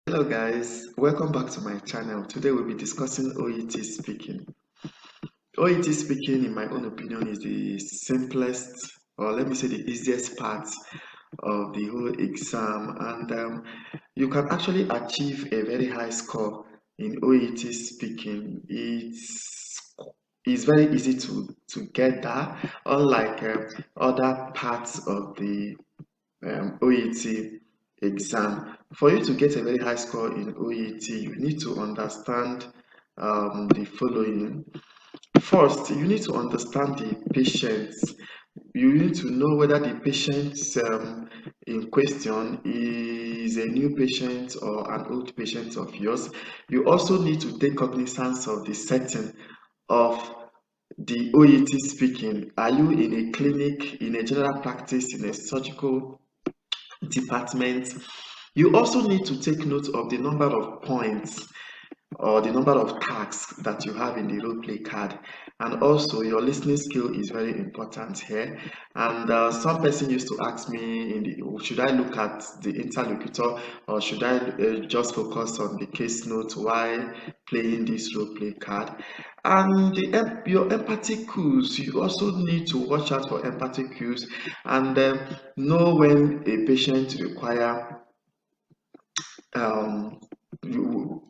Hello guys, welcome back to my channel. Today we'll be discussing OET speaking. OET speaking, in my own opinion, is the simplest, or let me say the easiest part of the whole exam, and you can actually achieve a very high score in OET speaking. It's very easy to get that, unlike other parts of the OET exam. For you to get a very high score in OET, you need to understand the following. First, you need to understand the patient. You need to know whether the patient in question is a new patient or an old patient of yours. You also need to take cognizance of the setting of the OET speaking. Are you in a clinic, in a general practice, in a surgical department? You also need to take note of the number of points or the number of tasks that you have in the role play card, and also your listening skill is very important here. And some person used to ask me, should I look at the interlocutor or should I just focus on the case note while playing this role play card? And your empathy cues, you also need to watch out for empathy cues and know when a patient require um,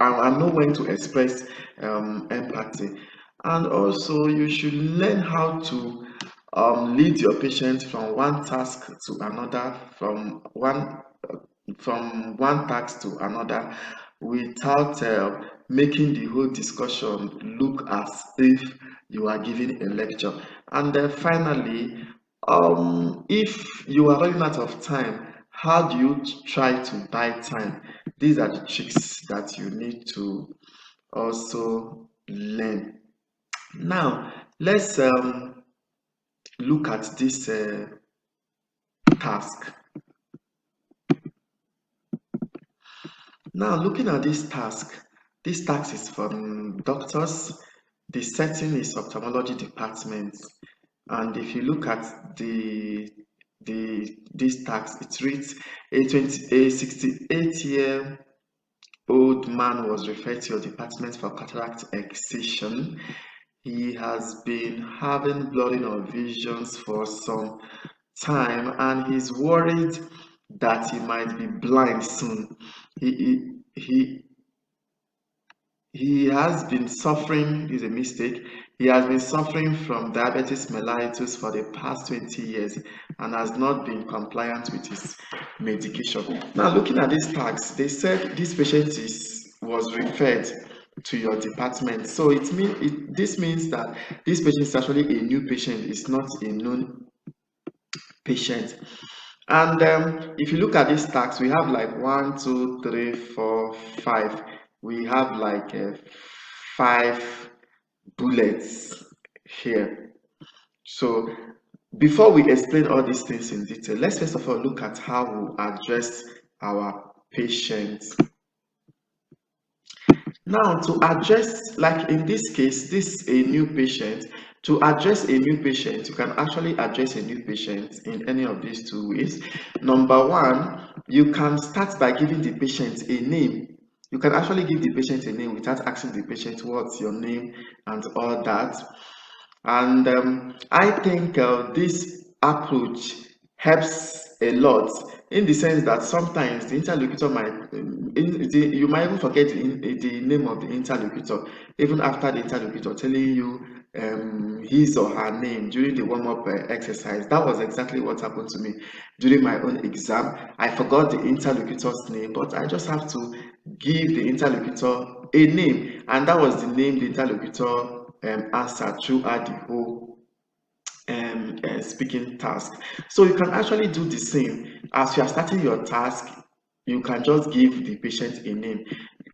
I know when to express empathy. And also you should learn how to lead your patient from one task to another, from one task to another, without making the whole discussion look as if you are giving a lecture. And then finally, if you are running out of time, how do you try to buy time? These are the tricks that you need to also learn. Now, let's look at this task. Now, looking at this task is from doctors. The setting is ophthalmology department. And if you look at this task, it reads a 68-year-old man was referred to your department for cataract excision. He has been having blurring of visions for some time and he's worried that he might be blind soon. He, he, he has been suffering, is a mistake. He has been suffering from diabetes mellitus for the past 20 years and has not been compliant with his medication. Now, looking at this tax, they said this patient was referred to your department. So this means that this patient is actually a new patient, it's not a known patient. And if you look at this tax, we have like 1, 2, 3, 4, 5. We have like 5 bullets here. So before we explain all these things in detail, let's first of all look at how we address our patients. Now, to address, like in this case, this is a new patient. To address a new patient, you can actually address a new patient in any of these two ways. Number one, you can start by giving the patient a name. You can actually give the patient a name without asking the patient what's your name and all that. And I think this approach helps a lot in the sense that sometimes the interlocutor you might even forget the name of the interlocutor even after the interlocutor telling you his or her name during the warm-up exercise. That was exactly what happened to me during my own exam. I forgot the interlocutor's name, but I just have to give the interlocutor a name, and that was the name the interlocutor answered throughout the whole speaking task. So you can actually do the same. As you are starting your task, you can just give the patient a name.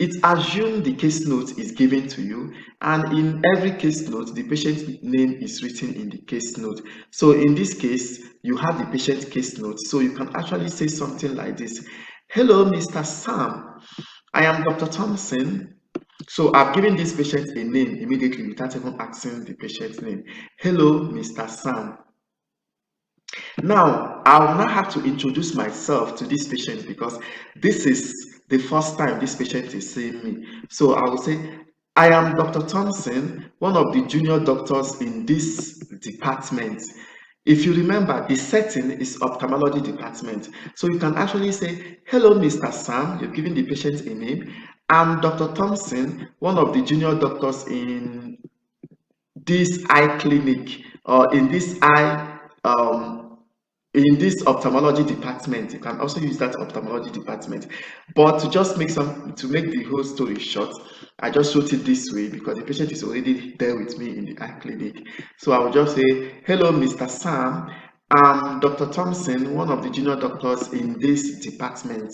It's assumed the case note is given to you, and in every case note, the patient's name is written in the case note. So in this case, you have the patient case note. So you can actually say something like this: "Hello, Mr. Sam. I am Dr. Thompson. So I've given this patient a name immediately without even asking the patient's name. Hello, Mr. Sam. Now, I will now have to introduce myself to this patient because this is the first time this patient is seeing me. So I will say, I am Dr. Thompson, one of the junior doctors in this department. If you remember, the setting is ophthalmology department. So you can actually say, hello, Mr. Sam, you're giving the patient a name. I'm Dr. Thompson, one of the junior doctors in this eye clinic, or in this ophthalmology department. You can also use that ophthalmology department. But to make the whole story short, I just wrote it this way because the patient is already there with me in the eye clinic. So I will just say, hello, Mr. Sam. I'm Dr. Thompson, one of the junior doctors in this department.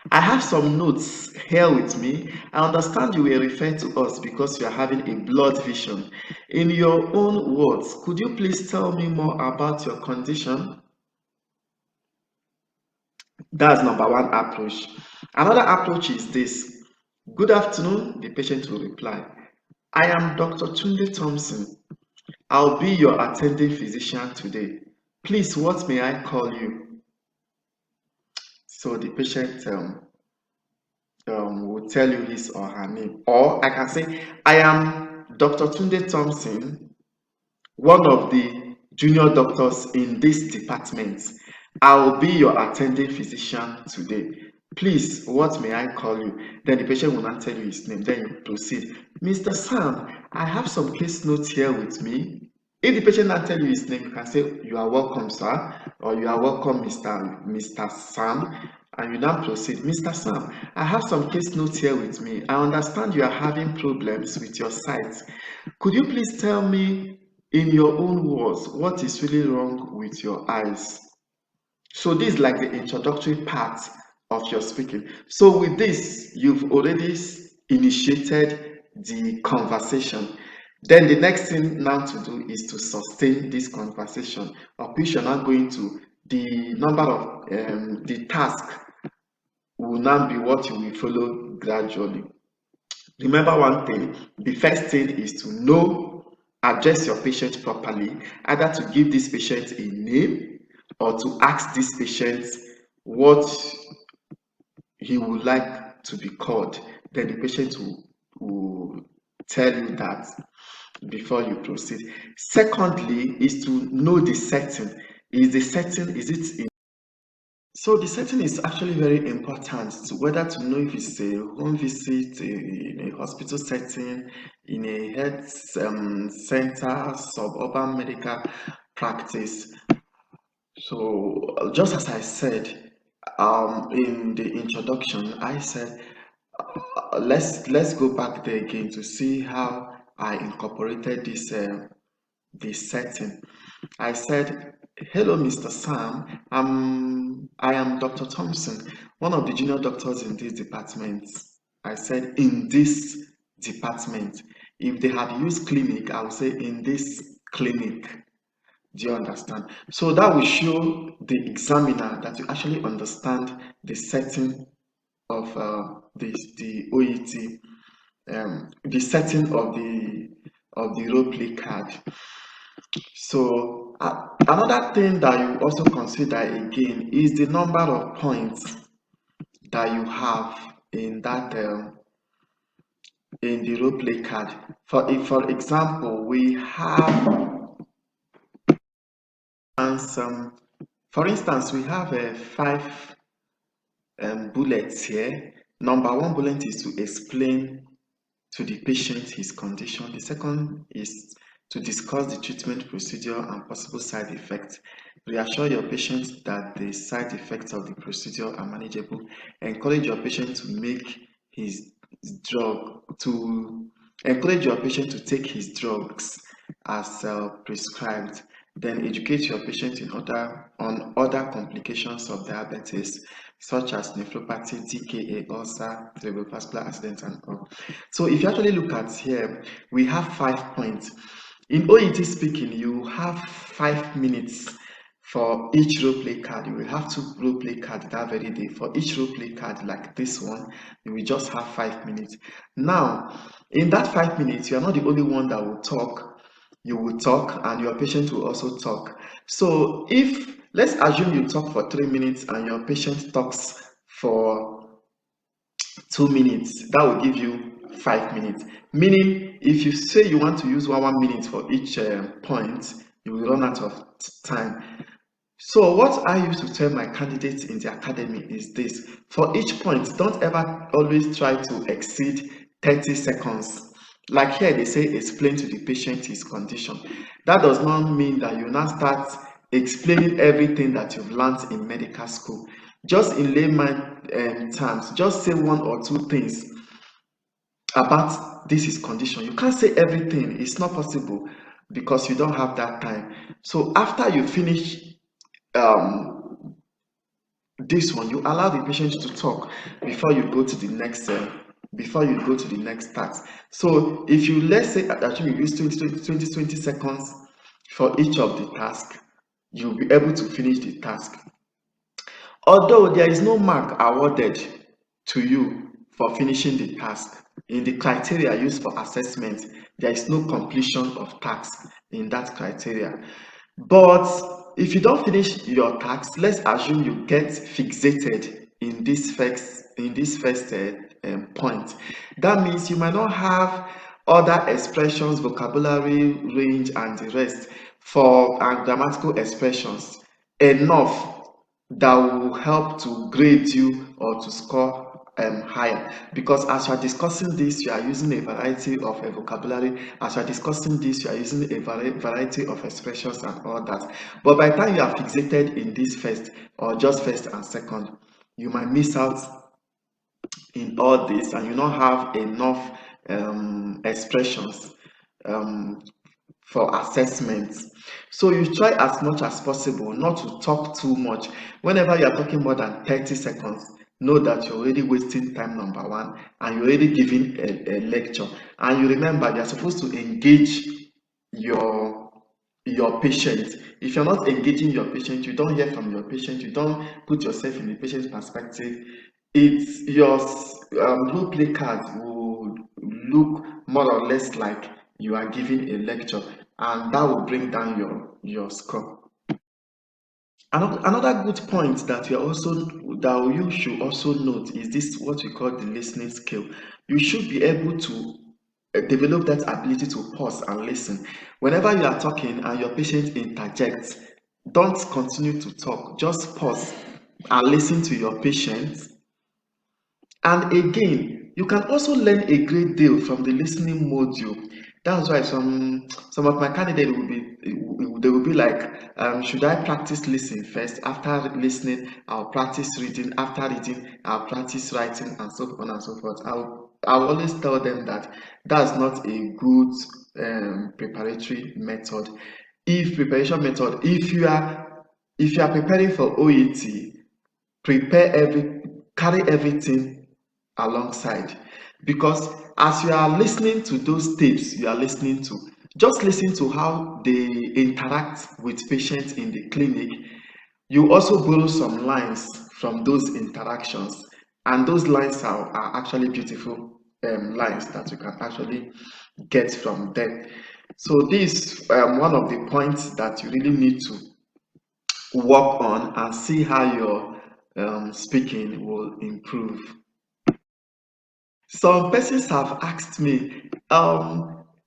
I have some notes here with me. I understand you were referred to us because you are having a blood vision. In your own words, could you please tell me more about your condition? That's number one approach. Another approach is this. Good afternoon, the patient will reply. I am Dr. Tunde Thompson. I'll be your attending physician today. Please, what may I call you? So the patient will tell you his or her name. Or I can say, I am Dr. Tunde Thompson, one of the junior doctors in this department. I'll be your attending physician today. Please, what may I call you? Then the patient will not tell you his name. Then you proceed. Mr. Sam, I have some case notes here with me. If the patient not tell you his name, you can say, you are welcome, sir, or you are welcome, Mr. Sam, and you now proceed. Mr. Sam, I have some case notes here with me. I understand you are having problems with your sight. Could you please tell me in your own words what is really wrong with your eyes? So this is like the introductory part of your speaking. So with this, you've already initiated the conversation. Then the next thing now to do is to sustain this conversation, of which you're now going to the number of the task will now be what you will follow gradually. Remember one thing, the first thing is to address your patient properly, either to give this patient a name or to ask this patient what he would like to be called. Then the patient will tell you that before you proceed. Secondly, is to know the setting. Is it in? So the setting is actually very important, whether to know if it's a home visit, in a hospital setting, in a health center, suburban medical practice. So just as I said in the introduction, I said let's go back there again to see how I incorporated this setting. I said, hello, Mr. Sam. I am Dr. Thompson, one of the junior doctors in this department. I said, in this department. If they had used clinic, I would say in this clinic. Do you understand? So that will show the examiner that you actually understand the setting of the OET, the setting of the role play card. So another thing that you also consider again is the number of points that you have in that in the role play card. For example, we have for instance we have five bullets here. Number one bullet is to explain to the patient his condition. The second is to discuss the treatment procedure and possible side effects. Reassure your patient that the side effects of the procedure are manageable. Encourage your patient to take his drugs as prescribed. Then educate your patient on other complications of diabetes, such as nephropathy, DKA, ulcer, cerebrovascular accident, and all. So if you actually look at here, we have 5 points. In OET speaking, you have 5 minutes for each role play card. You will have 2 role play cards that very day. For each role play card like this one, you will just have 5 minutes. Now, in that 5 minutes, you are not the only one that will talk. You will talk and your patient will also talk. So let's assume you talk for 3 minutes and your patient talks for 2 minutes, that will give you 5 minutes. Meaning, if you say you want to use 1 minute for each point, you will run out of time. So what I used to tell my candidates in the academy is this: for each point, don't ever always try to exceed 30 seconds. Like here, they say explain to the patient his condition. That does not mean that you now start explaining everything that you've learned in medical school. Just in layman terms, just say one or two things about this is condition. You can't say everything, it's not possible because you don't have that time. So after you finish this one, you allow the patient to talk before you go to the next task. So if you, let's say that you use 20 seconds for each of the tasks, you'll be able to finish the task. Although there is no mark awarded to you for finishing the task, in the criteria used for assessment, there is no completion of task in that criteria. But if you don't finish your task, let's assume you get fixated in this first point. That means you might not have other expressions, vocabulary range, and the rest for grammatical expressions enough that will help to grade you or to score higher. Because as you are discussing this, you are using a variety of vocabulary. As you are discussing this, you are using a variety of expressions and all that. But by the time you are fixated in this first or just first and second, you might miss out in all this and you not have enough expressions for assessment. So you try as much as possible not to talk too much. Whenever you are talking more than 30 seconds, know that you're already wasting time, number one, and you're already giving a lecture. And you remember, you're supposed to engage your patient. If you're not engaging your patient, you don't hear from your patient, you don't put yourself in the patient's perspective, it's your role play card will look more or less like you are giving a lecture, and that will bring down your score. Another good point that you should also note is this, what we call the listening skill. You should be able to develop that ability to pause and listen. Whenever you are talking and your patient interjects, don't continue to talk. Just pause and listen to your patient. And again, you can also learn a great deal from the listening module. That's why some of my candidates will be like, should I practice listening first? After listening, I'll practice reading. After reading, I'll practice writing, and so on and so forth. I'll always tell them that that's not a good preparatory method. If you are preparing for OET, carry everything alongside, because as you are listening to those tapes, you are listening to, just listen to how they interact with patients in the clinic. You also borrow some lines from those interactions, and those lines are actually beautiful lines that you can actually get from them. So this is one of the points that you really need to work on and see how your speaking will improve. Some persons have asked me,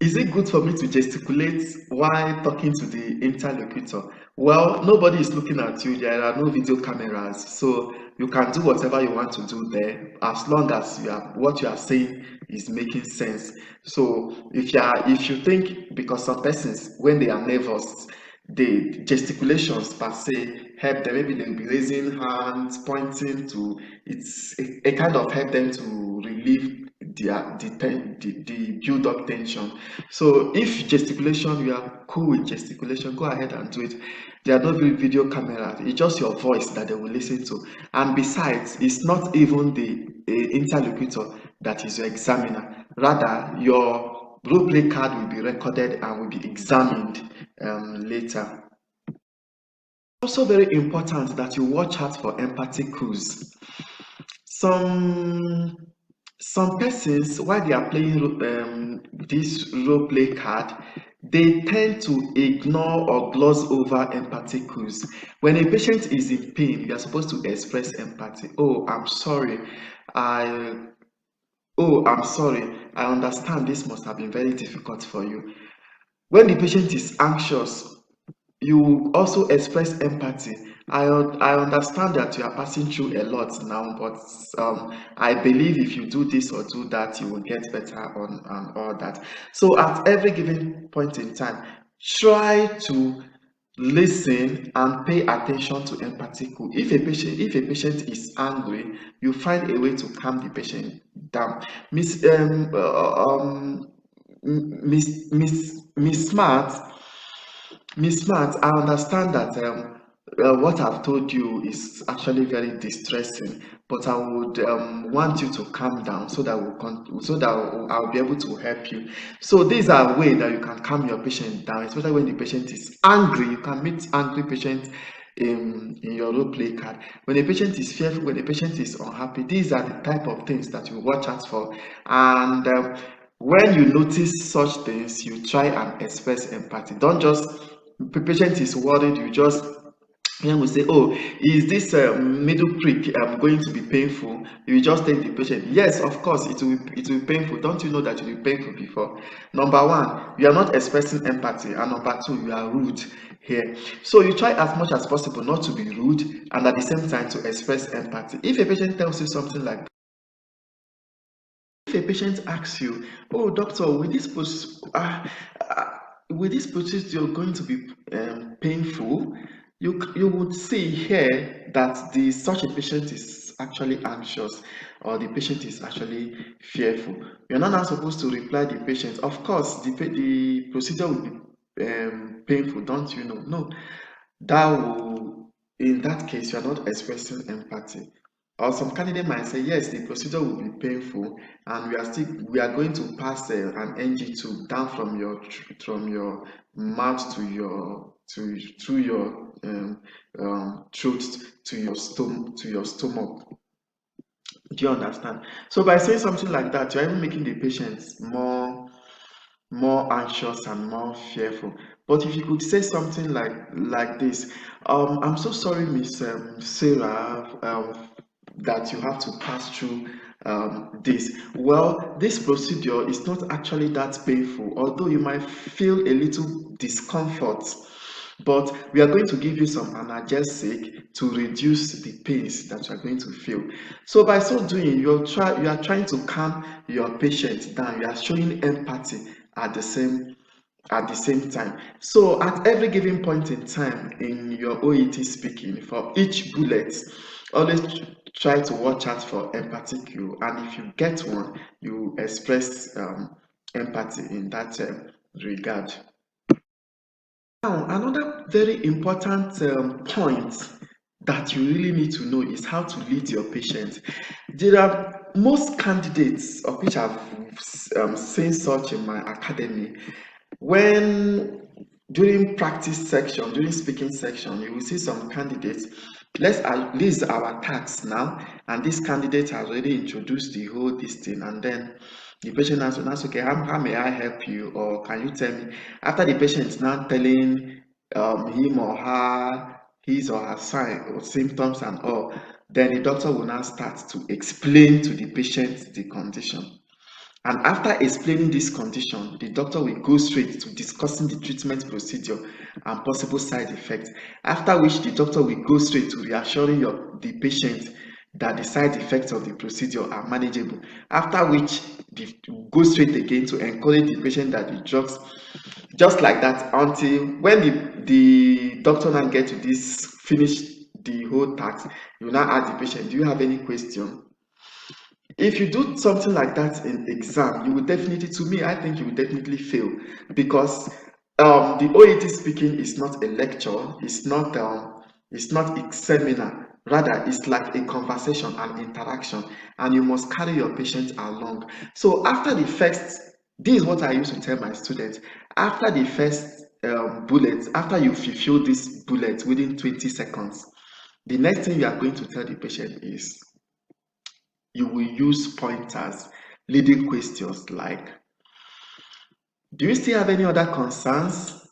is it good for me to gesticulate while talking to the interlocutor? Well, nobody is looking at you. There are no video cameras, so you can do whatever you want to do there, as long as what you are saying is making sense. So if you think, because some persons, when they are nervous, the gesticulations per se help them. Maybe they'll be raising hands, pointing to, it's a kind of help them to relieve the build up tension. So if gesticulation, you are cool with gesticulation, go ahead and do it. There are no video cameras, it's just your voice that they will listen to. And besides, it's not even the interlocutor that is your examiner, rather your role play card will be recorded and will be examined later. Also very important that you watch out for empathy cues. Some persons, while they are playing this role play card, they tend to ignore or gloss over empathy cues. When a patient is in pain, you are supposed to express empathy. I I'm sorry. I understand this must have been very difficult for you. When the patient is anxious, you also express empathy. I understand that you are passing through a lot now, but I believe if you do this or do that, you will get better on all that. So at every given point in time, try to listen and pay attention to empathy. If a patient is angry, you find a way to calm the patient down. Miss Smart, I understand that what I've told you is actually very distressing, but I would want you to calm down so that I'll be able to help you. So these are ways that you can calm your patient down, especially when the patient is angry. You can meet angry patients in your role play card. When a patient is fearful, when a patient is unhappy, these are the type of things that you watch out for. And when you notice such things, you try and express empathy. Don't just, the patient is worried, you just, then we say, oh, is this middle prick going to be painful? You just take the patient. Yes, of course, it will be painful. Don't you know that it will be painful before? Number one, you are not expressing empathy, and number two, you are rude here. So you try as much as possible not to be rude, and at the same time to express empathy. If a patient tells you something like, if a patient asks you, oh doctor, will this procedure going to be painful? You would see here that the such a patient is actually anxious, or the patient is actually fearful. You're not now supposed to reply the patient, of course the procedure will be painful, don't you know? No, that will, in that case, you are not expressing empathy. Or some candidate might say, yes, the procedure will be painful, and we are going to pass an NG tube down from your mouth to your to through your throat to your stomach. Do you understand? So by saying something like that, you're even making the patient more anxious and more fearful. But if you could say something like this, I'm so sorry, Miss Sarah, that you have to pass through this. Well, this procedure is not actually that painful, although you might feel a little discomfort. But we are going to give you some analgesic to reduce the pains that you are going to feel. So by so doing, you are trying to calm your patient down. You are showing empathy at the same time. So at every given point in time in your OET speaking, for each bullet, always try to watch out for empathy cue, and if you get one, you express empathy in that regard. Now, another very important point that you really need to know is how to lead your patient. There are most candidates, of which I've seen such in my academy, when during practice section, during speaking section, you will see some candidates. This is our task now, and this candidate has already introduced the whole this thing, and then the patient has to ask, okay, how may I help you, or can you tell me? After the patient is now telling him or her his or her sign or symptoms and all, then the doctor will now start to explain to the patient the condition. And after explaining this condition, the doctor will go straight to discussing the treatment procedure and possible side effects. After which, the doctor will go straight to reassuring the patient that the side effects of the procedure are manageable. After which, they go straight again to encourage the patient that the drugs, just like that, until when the doctor now get to this, finish the whole task, you now ask the patient, do you have any question? If you do something like that in exam, you will definitely, to me, I think you will definitely fail, because the OET speaking is not a lecture, it's not a seminar. Rather, it's like a conversation and interaction, and you must carry your patient along. So after the first, this is what I used to tell my students. After the first bullet, after you fulfill this bullet within 20 seconds, the next thing you are going to tell the patient is, you will use pointers, leading questions like, Do you still have any other concerns?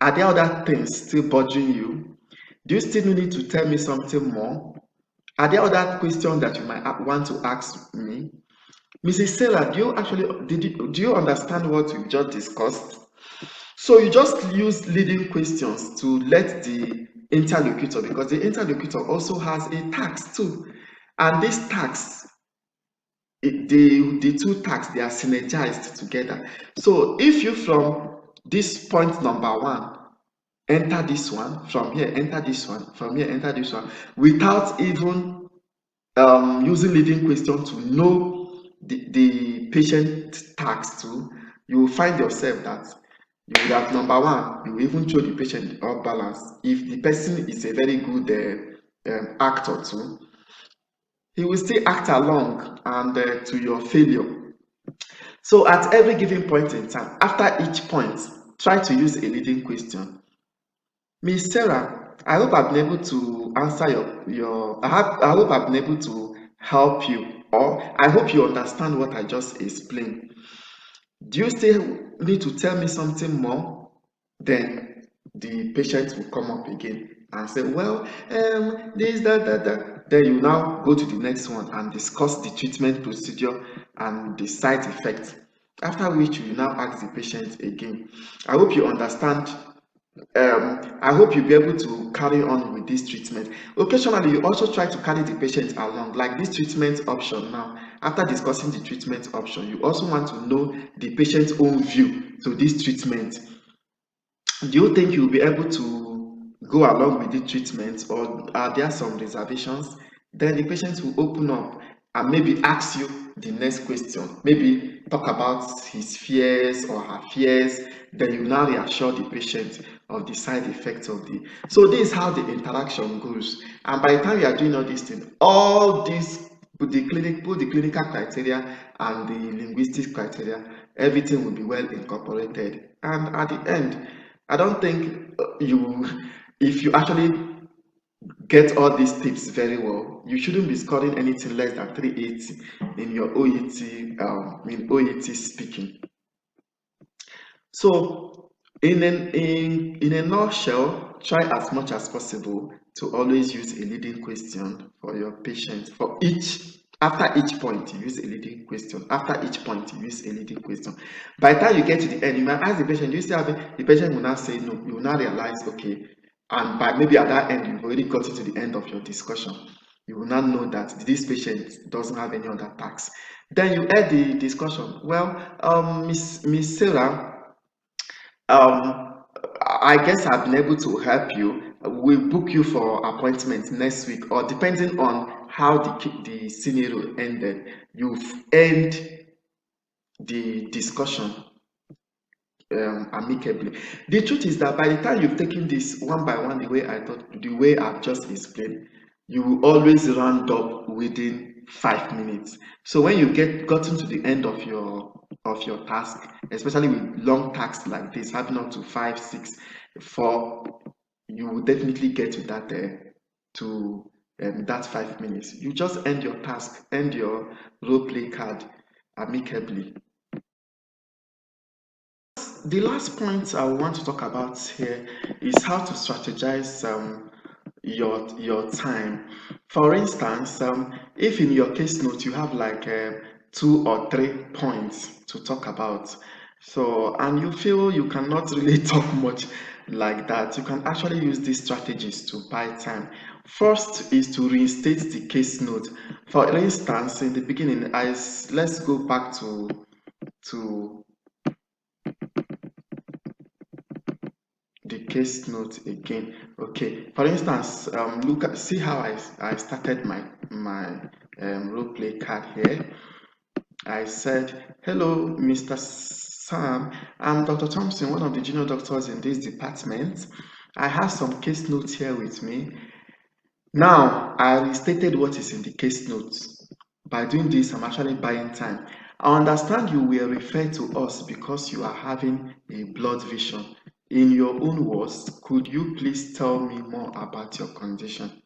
Are there other things still bothering you? Do you still need to tell me something more? Are there other questions that you might want to ask me? Mrs. Sarah, do you understand what we just discussed? So you just use leading questions to let the interlocutor, because the interlocutor also has a task too. And this task, the two tasks, they are synergized together. So if you from this point number one enter this one, from here enter this one, from here enter this one, without even using leading question to know the patient task too, you will find yourself that you would have, number one, you will even show the patient off balance. If the person is a very good actor too, he will still act along and to your failure. So at every given point in time, after each point, try to use a leading question. Miss Sarah, I hope I've been able to answer I hope I've been able to help you, or I hope you understand what I just explained. Do you still need to tell me something more? Then the patient will come up again and say, well, this, that. Then you now go to the next one and discuss the treatment procedure and the side effects. After which you now ask the patient again. I hope you understand. I hope you'll be able to carry on with this treatment. Occasionally, you also try to carry the patient along, like this treatment option now. After discussing the treatment option, you also want to know the patient's own view to this treatment. Do you think you'll be able to go along with the treatment, or are there some reservations? Then the patient will open up and maybe ask you the next question. Maybe talk about his fears or her fears. Then you now reassure the patient of the side effects of the. So this is how the interaction goes. And by the time you are doing all these things, all these both the clinical criteria and the linguistic criteria, everything will be well incorporated. And at the end, I don't think if you actually get all these tips very well, you shouldn't be scoring anything less than 380 in your OET speaking. So, in a nutshell, try as much as possible to always use a leading question for your patient. After each point, you use a leading question. After each point, you use a leading question. By the time you get to the end, you might ask the patient, do you still have it? The patient will now say no. You will now realize, okay, and by maybe at that end, you've already gotten to the end of your discussion. You will now know that this patient doesn't have any other tax. Then you end the discussion. Well, Miss Sarah, um, I guess I've been able to help you. We'll book you for appointment next week, or depending on how the scenario ended, you've end the discussion amicably. The truth is that by the time you've taken this one by one, the way I've just explained, you will always round up within 5 minutes. So when you gotten to the end of your task, especially with long tasks like this, having up to 5, 6, 4, you will definitely get to that 5 minutes. You just end your task, end your role play card amicably. The last point I want to talk about here is how to strategize your time. For instance, if in your case note you have like 2 or 3 points to talk about, so and you feel you cannot really talk much like that, you can actually use these strategies to buy time. First is to reinstate the case note. For instance, in the beginning, let's go back to the case note again. Okay, for instance, see how I started my role play card here. I said, hello, Mr. Sam. I'm Dr. Thompson, one of the junior doctors in this department. I have some case notes here with me. Now, I restated what is in the case notes. By doing this, I'm actually buying time. I understand you will refer to us because you are having a blood vision. In your own words, could you please tell me more about your condition?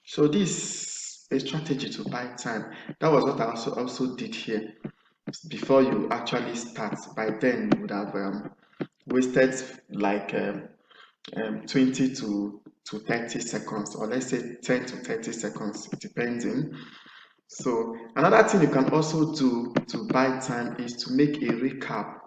So this is a strategy to buy time. That was what I also did here. before you actually start. By then you would have wasted like 20 to 30 seconds, or let's say 10 to 30 seconds depending. So another thing you can also do to buy time is to make a recap.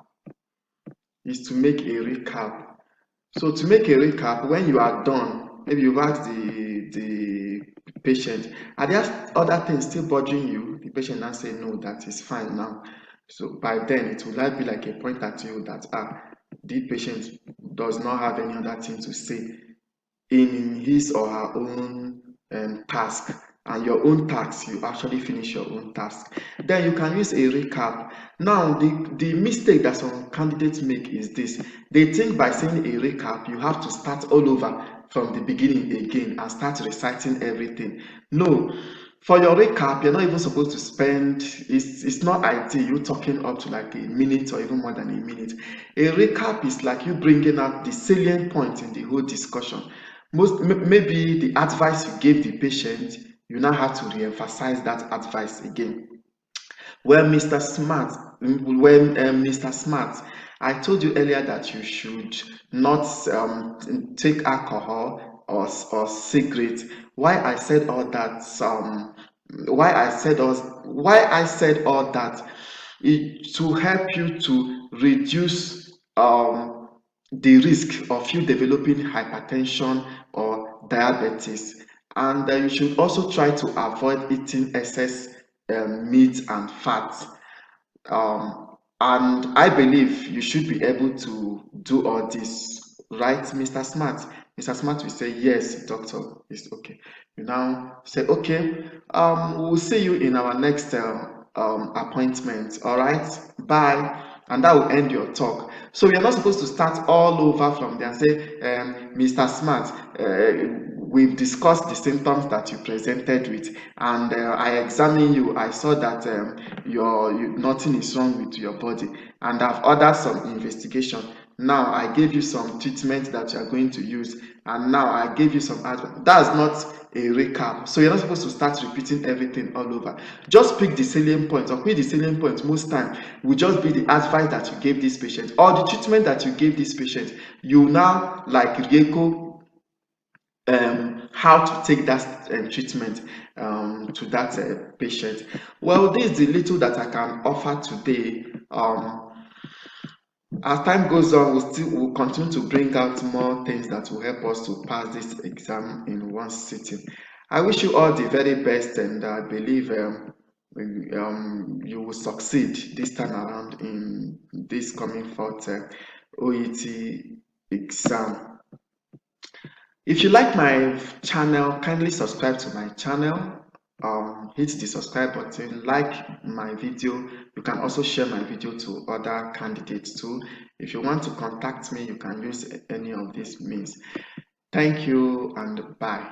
So to make a recap, when you are done, maybe you've asked the patient, are there other things still bothering you? The patient now say no, that is fine now. So by then it will not be like a pointer to you that the patient does not have any other thing to say in his or her own task, and your own task, you actually finish your own task. Then you can use a recap. Now the mistake that some candidates make is this: they think by saying a recap you have to start all over from the beginning again and start reciting everything. No, for your recap, you're not even supposed to spend, it's not ideal you talking up to like a minute or even more than a minute. A recap is like you bringing out the salient point in the whole discussion. Maybe the advice you gave the patient, you now have to re-emphasize that advice again. Mr. Smart, I told you earlier that you should not take alcohol or cigarette. Why I said all that? Why I said all that? To help you to reduce the risk of you developing hypertension or diabetes, and you should also try to avoid eating excess meat and fat. And I believe you should be able to do all this, right, Mr. Smart? Mr. Smart will say, yes, doctor, it's okay. You now say, okay, we'll see you in our next appointment, all right? Bye. And that will end your talk. So you're not supposed to start all over from there and say, Mr. Smart, we've discussed the symptoms that you presented with, and I examined you. I saw that nothing is wrong with your body, and I've ordered some investigation. Now I gave you some treatment that you are going to use, and now I gave you some advice. That's not a recap. So you're not supposed to start repeating everything all over. Just pick the salient points, or pick the salient points most time will just be the advice that you gave this patient or the treatment that you gave this patient. You now like Rieko how to take that treatment to that patient. Well, this is the little that I can offer today. As time goes on, we'll continue to bring out more things that will help us to pass this exam in one sitting. I wish you all the very best, and I believe you will succeed this time around in this coming forth OET exam. If you like my channel, kindly subscribe to my channel. Hit the subscribe button, like my video. You can also share my video to other candidates too. If you want to contact me, you can use any of these means. Thank you and bye.